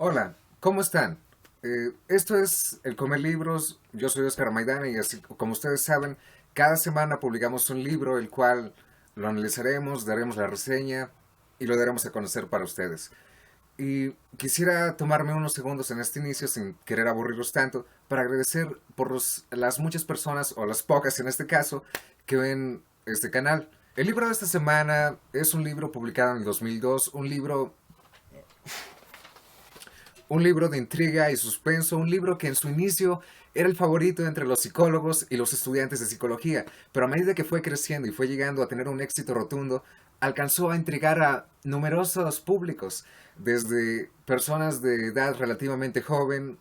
Hola, ¿cómo están? Esto es El Comer Libros, yo soy Oscar Maidana y así como ustedes saben, cada semana publicamos un libro el cual lo analizaremos, daremos la reseña y lo daremos a conocer para ustedes. Y quisiera tomarme unos segundos en este inicio sin querer aburrirlos tanto para agradecer por las muchas personas, o las pocas en este caso, que ven este canal. El libro de esta semana es un libro publicado en el 2002, un libro de intriga y suspenso, un libro que en su inicio era el favorito entre los psicólogos y los estudiantes de psicología, pero a medida que fue creciendo y fue llegando a tener un éxito rotundo, alcanzó a intrigar a numerosos públicos, desde personas de edad relativamente joven,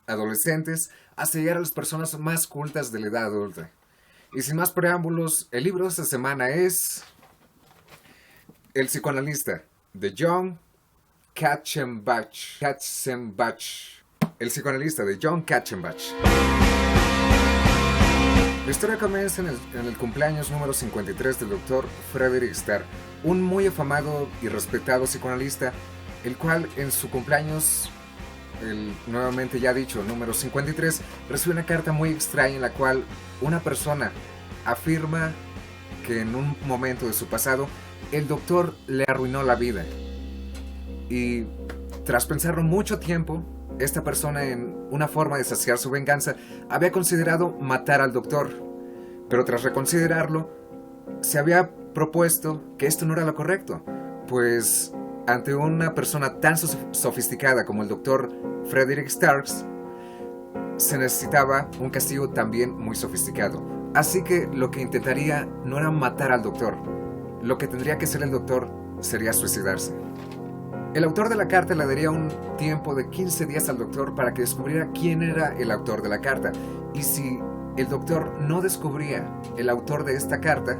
adolescentes, hasta llegar a las personas más cultas de la edad adulta. Y sin más preámbulos, el libro de esta semana es El psicoanalista, de John Katzenbach. El psicoanalista de John Katzenbach. La historia comienza en el cumpleaños número 53 del Dr. Frederick Starr, un muy afamado y respetado psicoanalista, el cual en su cumpleaños, el nuevamente ya dicho número 53, recibe una carta muy extraña en la cual una persona afirma que en un momento de su pasado el doctor le arruinó la vida. Y tras pensarlo mucho tiempo, esta persona, en una forma de saciar su venganza, había considerado matar al doctor. Pero tras reconsiderarlo, se había propuesto que esto no era lo correcto, pues ante una persona tan sofisticada como el doctor Frederick Starks, se necesitaba un castigo también muy sofisticado. Así que lo que intentaría no era matar al doctor. Lo que tendría que hacer el doctor sería suicidarse. El autor de la carta le daría un tiempo de 15 días al doctor para que descubriera quién era el autor de la carta. Y si el doctor no descubría el autor de esta carta,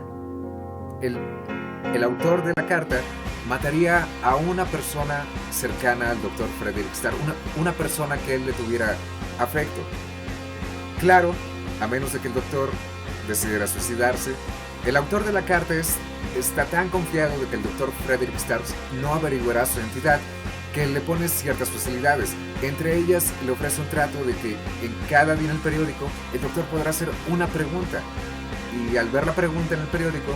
el autor de la carta mataría a una persona cercana al doctor Frederick Starr, una persona que él le tuviera afecto. Claro, a menos de que el doctor decidiera suicidarse, el autor de la carta está tan confiado de que el doctor Frederick Starks no averiguará su identidad que le pone ciertas facilidades. Entre ellas, le ofrece un trato de que en cada día en el periódico el doctor podrá hacer una pregunta, y al ver la pregunta en el periódico,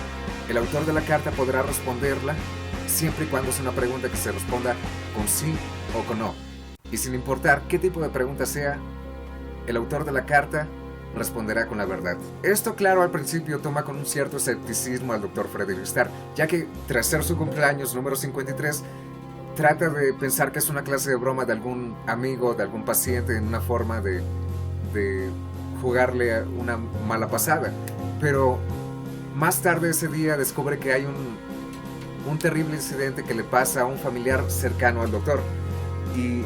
el autor de la carta podrá responderla siempre y cuando sea una pregunta que se responda con sí o con no. Y sin importar qué tipo de pregunta sea, el autor de la carta responderá con la verdad. Esto, claro, al principio toma con un cierto escepticismo al Dr. Frederick Starr, ya que tras ser su cumpleaños número 53, trata de pensar que es una clase de broma de algún amigo, de algún paciente, en una forma de jugarle una mala pasada. Pero más tarde ese día descubre que hay un terrible incidente que le pasa a un familiar cercano al doctor. Y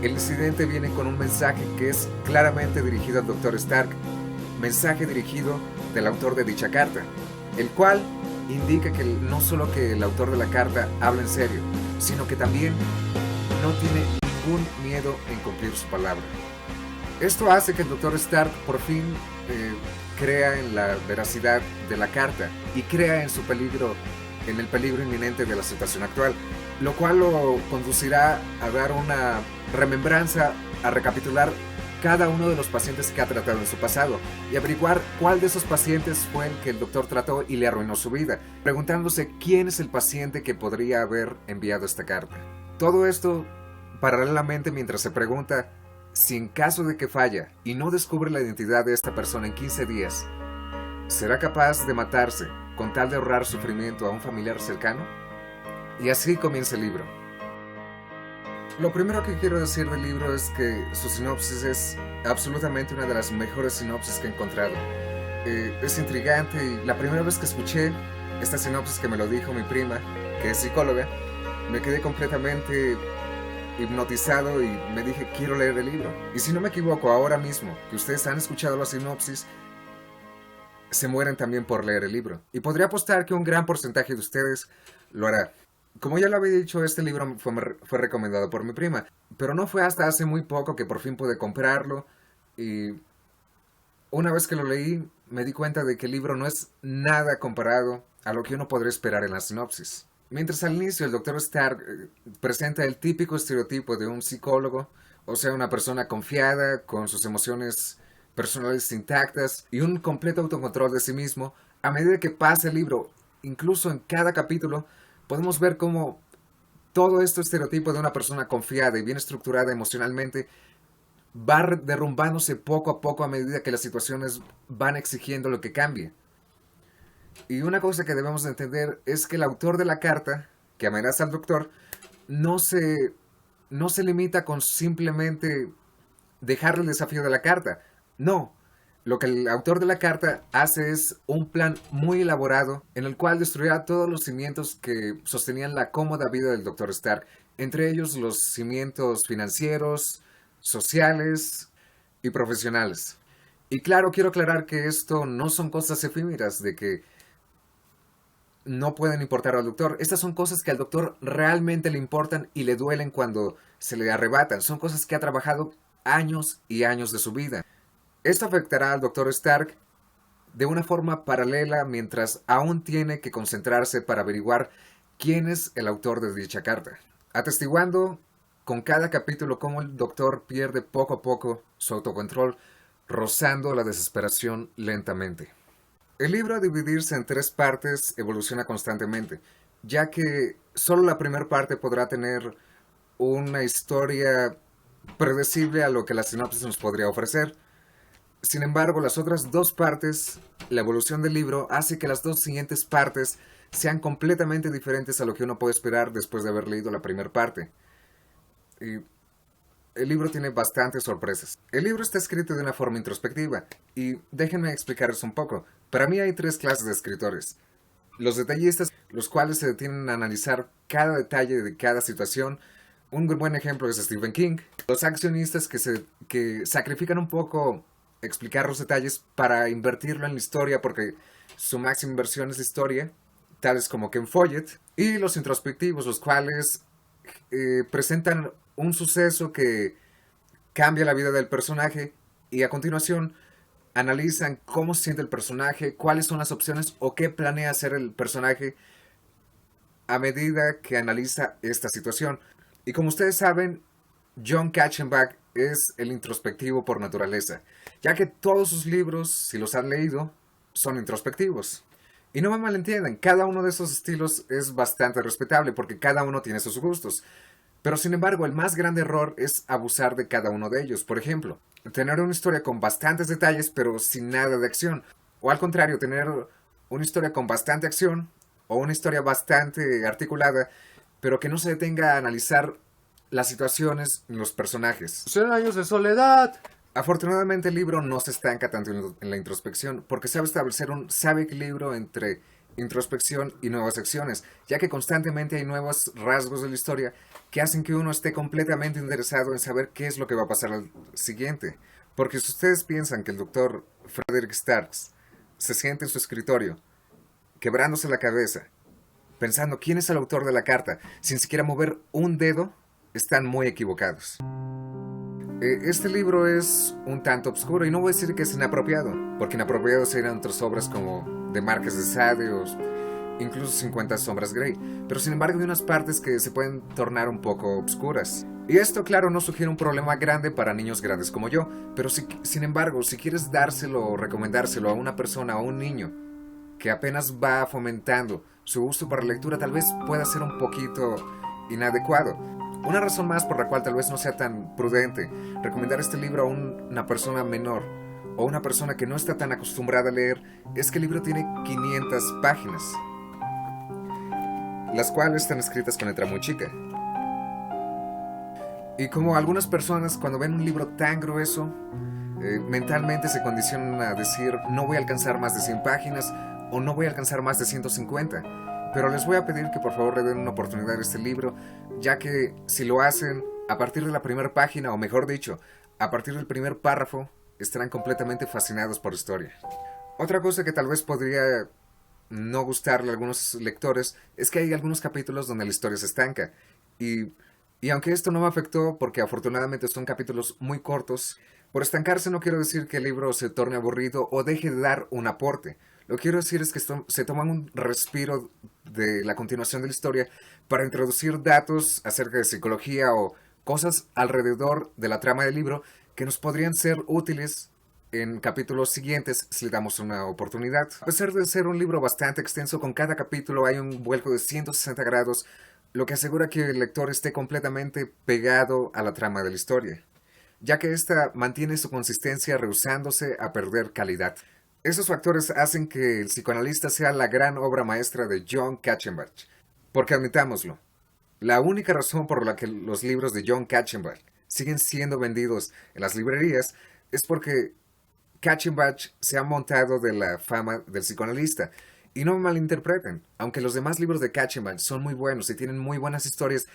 el incidente viene con un mensaje que es claramente dirigido al Dr. Stark, mensaje dirigido del autor de dicha carta, el cual indica que no solo que el autor de la carta habla en serio, sino que también no tiene ningún miedo en cumplir su palabra. Esto hace que el Dr. Stark por fin crea en la veracidad de la carta y crea en el peligro inminente de la situación actual, lo cual lo conducirá a dar una remembranza, a recapitular cada uno de los pacientes que ha tratado en su pasado y averiguar cuál de esos pacientes fue el que el doctor trató y le arruinó su vida, preguntándose quién es el paciente que podría haber enviado esta carta. Todo esto paralelamente mientras se pregunta si en caso de que falla y no descubre la identidad de esta persona en 15 días, ¿será capaz de matarse con tal de ahorrar sufrimiento a un familiar cercano? Y así comienza el libro. Lo primero que quiero decir del libro es que su sinopsis es absolutamente una de las mejores sinopsis que he encontrado. Es intrigante y la primera vez que escuché esta sinopsis, que me lo dijo mi prima, que es psicóloga, me quedé completamente hipnotizado y me dije, quiero leer el libro. Y si no me equivoco, ahora mismo que ustedes han escuchado la sinopsis, se mueren también por leer el libro. Y podría apostar que un gran porcentaje de ustedes lo hará. Como ya lo había dicho, este libro fue recomendado por mi prima, pero no fue hasta hace muy poco que por fin pude comprarlo, y una vez que lo leí me di cuenta de que el libro no es nada comparado a lo que uno podría esperar en la sinopsis. Mientras al inicio el Dr. Stark presenta el típico estereotipo de un psicólogo, o sea, una persona confiada, con sus emociones personales intactas y un completo autocontrol de sí mismo, a medida que pasa el libro, incluso en cada capítulo, podemos ver cómo todo este estereotipo de una persona confiada y bien estructurada emocionalmente va derrumbándose poco a poco a medida que las situaciones van exigiendo lo que cambie. Y una cosa que debemos de entender es que el autor de la carta que amenaza al doctor no se, no se limita con simplemente dejarle el desafío de la carta. No, lo que el autor de la carta hace es un plan muy elaborado en el cual destruirá todos los cimientos que sostenían la cómoda vida del Dr. Stark, entre ellos los cimientos financieros, sociales y profesionales. Y claro, quiero aclarar que esto no son cosas efímeras de que no pueden importar al doctor. Estas son cosas que al doctor realmente le importan y le duelen cuando se le arrebatan. Son cosas que ha trabajado años y años de su vida. Esto afectará al doctor Stark de una forma paralela mientras aún tiene que concentrarse para averiguar quién es el autor de dicha carta, atestiguando con cada capítulo cómo el doctor pierde poco a poco su autocontrol, rozando la desesperación lentamente. El libro, a dividirse en tres partes, evoluciona constantemente, ya que solo la primera parte podrá tener una historia predecible a lo que la sinopsis nos podría ofrecer. Sin embargo, las otras dos partes, la evolución del libro, hace que las dos siguientes partes sean completamente diferentes a lo que uno puede esperar después de haber leído la primera parte. Y el libro tiene bastantes sorpresas. El libro está escrito de una forma introspectiva, y déjenme explicarles un poco. Para mí hay tres clases de escritores. Los detallistas, los cuales se detienen a analizar cada detalle de cada situación. Un buen ejemplo es Stephen King. Los accionistas que sacrifican un poco explicar los detalles para invertirlo en la historia porque su máxima inversión es la historia, tales como Ken Follett. Y los introspectivos, los cuales presentan un suceso que cambia la vida del personaje y a continuación analizan cómo se siente el personaje, cuáles son las opciones o qué planea hacer el personaje a medida que analiza esta situación. Y como ustedes saben, John Katzenbach es el introspectivo por naturaleza, ya que todos sus libros, si los han leído, son introspectivos. Y no me malentiendan, cada uno de esos estilos es bastante respetable porque cada uno tiene sus gustos. Pero sin embargo, el más grande error es abusar de cada uno de ellos. Por ejemplo, tener una historia con bastantes detalles pero sin nada de acción. O al contrario, tener una historia con bastante acción o una historia bastante articulada pero que no se detenga a analizar las situaciones y los personajes. 100 años de soledad. Afortunadamente el libro no se estanca tanto en la introspección porque sabe establecer un sabe equilibrio entre introspección y nuevas acciones, ya que constantemente hay nuevos rasgos de la historia que hacen que uno esté completamente interesado en saber qué es lo que va a pasar al siguiente. Porque si ustedes piensan que el doctor Frederick Starks se siente en su escritorio, quebrándose la cabeza, pensando quién es el autor de la carta, sin siquiera mover un dedo, están muy equivocados. Este libro es un tanto oscuro y no voy a decir que es inapropiado, porque inapropiado serían otras obras como The Marqués de Sade o incluso 50 sombras Grey, pero sin embargo hay unas partes que se pueden tornar un poco oscuras. Y esto, claro, no sugiere un problema grande para niños grandes como yo, pero sin embargo, si quieres dárselo o recomendárselo a una persona o a un niño que apenas va fomentando su gusto para la lectura, tal vez pueda ser un poquito inadecuado. Una razón más por la cual tal vez no sea tan prudente recomendar este libro a una persona menor o una persona que no está tan acostumbrada a leer es que el libro tiene 500 páginas, las cuales están escritas con letra muy chica. Y como algunas personas cuando ven un libro tan grueso, mentalmente se condicionan a decir no voy a alcanzar más de 100 páginas o no voy a alcanzar más de 150. Pero les voy a pedir que por favor le den una oportunidad a este libro, ya que si lo hacen a partir de la primera página, o mejor dicho, a partir del primer párrafo, estarán completamente fascinados por la historia. Otra cosa que tal vez podría no gustarle a algunos lectores es que hay algunos capítulos donde la historia se estanca. Y aunque esto no me afectó porque afortunadamente son capítulos muy cortos, por estancarse no quiero decir que el libro se torne aburrido o deje de dar un aporte. Lo que quiero decir es que se toman un respiro de la continuación de la historia para introducir datos acerca de psicología o cosas alrededor de la trama del libro que nos podrían ser útiles en capítulos siguientes si le damos una oportunidad. A pesar de ser un libro bastante extenso, con cada capítulo hay un vuelco de 160 grados, lo que asegura que el lector esté completamente pegado a la trama de la historia, ya que ésta mantiene su consistencia rehusándose a perder calidad. Esos factores hacen que El psicoanalista sea la gran obra maestra de John Katzenbach, porque admitámoslo, la única razón por la que los libros de John Katzenbach siguen siendo vendidos en las librerías es porque Katzenbach se ha montado de la fama del psicoanalista. Y no me malinterpreten, aunque los demás libros de Katzenbach son muy buenos y tienen muy buenas historias,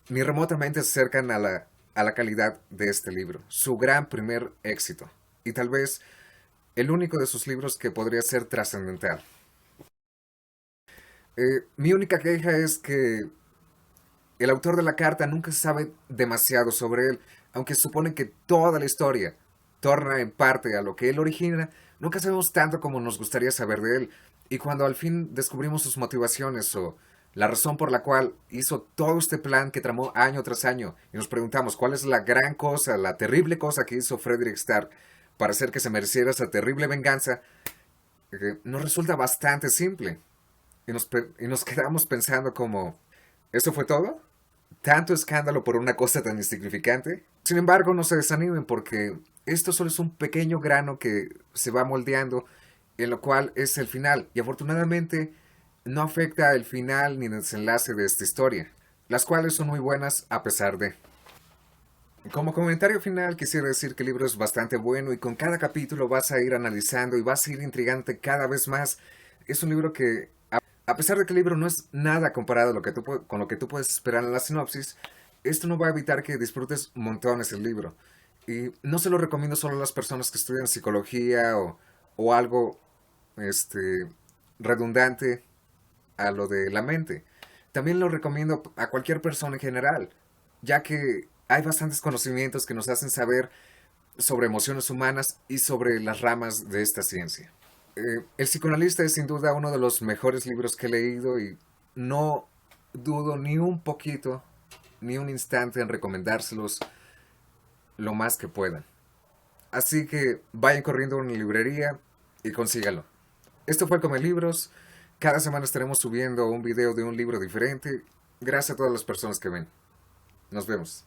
ni remotamente se acercan a la calidad de este libro, su gran primer éxito, y tal vez el único de sus libros que podría ser trascendental. Mi única queja es que el autor de la carta nunca sabe demasiado sobre él, aunque supone que toda la historia torna en parte a lo que él origina, nunca sabemos tanto como nos gustaría saber de él. Y cuando al fin descubrimos sus motivaciones o la razón por la cual hizo todo este plan que tramó año tras año, y nos preguntamos cuál es la gran cosa, la terrible cosa que hizo Frederick Starr para hacer que se mereciera esa terrible venganza, nos resulta bastante simple. Y nos quedamos pensando como, ¿eso fue todo? ¿Tanto escándalo por una cosa tan insignificante? Sin embargo, no se desanimen porque esto solo es un pequeño grano que se va moldeando, en lo cual es el final. Y afortunadamente no afecta el final ni el desenlace de esta historia, las cuales son muy buenas a pesar de. Como comentario final quisiera decir que el libro es bastante bueno y con cada capítulo vas a ir analizando y vas a ir intrigándote cada vez más. Es un libro que, a pesar de que el libro no es nada comparado a lo que con lo que tú puedes esperar en la sinopsis, esto no va a evitar que disfrutes montones el libro. Y no se lo recomiendo solo a las personas que estudian psicología o algo este, redundante a lo de la mente. También lo recomiendo a cualquier persona en general, ya que hay bastantes conocimientos que nos hacen saber sobre emociones humanas y sobre las ramas de esta ciencia. El psicoanalista es sin duda uno de los mejores libros que he leído y no dudo ni un poquito, ni un instante en recomendárselos lo más que puedan. Así que vayan corriendo a una librería y consígalo. Esto fue Come Libros. Cada semana estaremos subiendo un video de un libro diferente. Gracias a todas las personas que ven. Nos vemos.